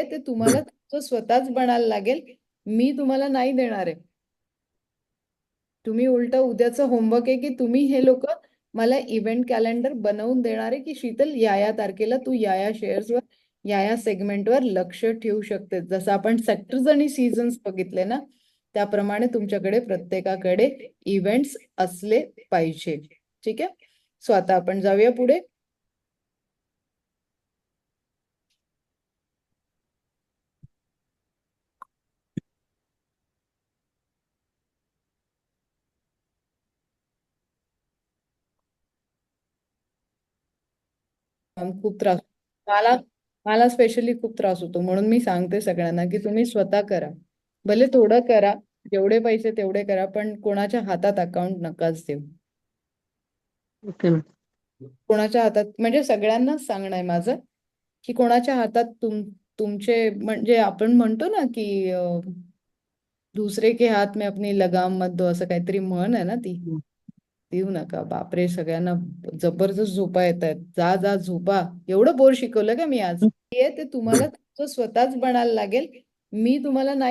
ते तुम्हाला तुमचं स्वतःच बनायला लागेल. मी तुम्हाला नाही देणार आहे. तुम्ही उलट उद्याचं होमवर्क आहे की तुम्ही हे लोक मला इव्हेंट कॅलेंडर बनवून देणार आहे की शीतल या तारखेला तू या शेअर्सवर या सेगमेंटवर लक्ष ठेवू शकते. जसं आपण सेक्टर्स आणि सीझन्स बघितले ना, त्याप्रमाणे तुमच्याकडे प्रत्येकाकडे इव्हेंट्स असले पाहिजे. ठीक आहे. सो आता आपण जाऊया पुढे. खूप त्रास मला मला स्पेशली खूप त्रास होतो, म्हणून मी सांगते सगळ्यांना की तुम्ही स्वतः करा. भले थोडं करा, जेवढे पैसे तेवढे करा, पण कोणाच्या हातात अकाउंट नकाच देऊ. Okay ma'am. कोणाच्या हातात म्हणजे सगळ्यांनाच सांगणं आहे माझं की कोणाच्या हातात तुमचे म्हणजे आपण म्हणतो ना की दुसरे के हात में अपनी लगाम मत दो, असं काहीतरी म्हण आहे ना ती. देऊ नका. बापरे, सगळ्यांना जबरदस्त झोपा येत आहेत. जा जा झोपा. एवढं बोर शिकवलं का मी आज? ते तुम्हाला तुमचं स्वतःच बनायला लागेल. मी तुम्हाला नाही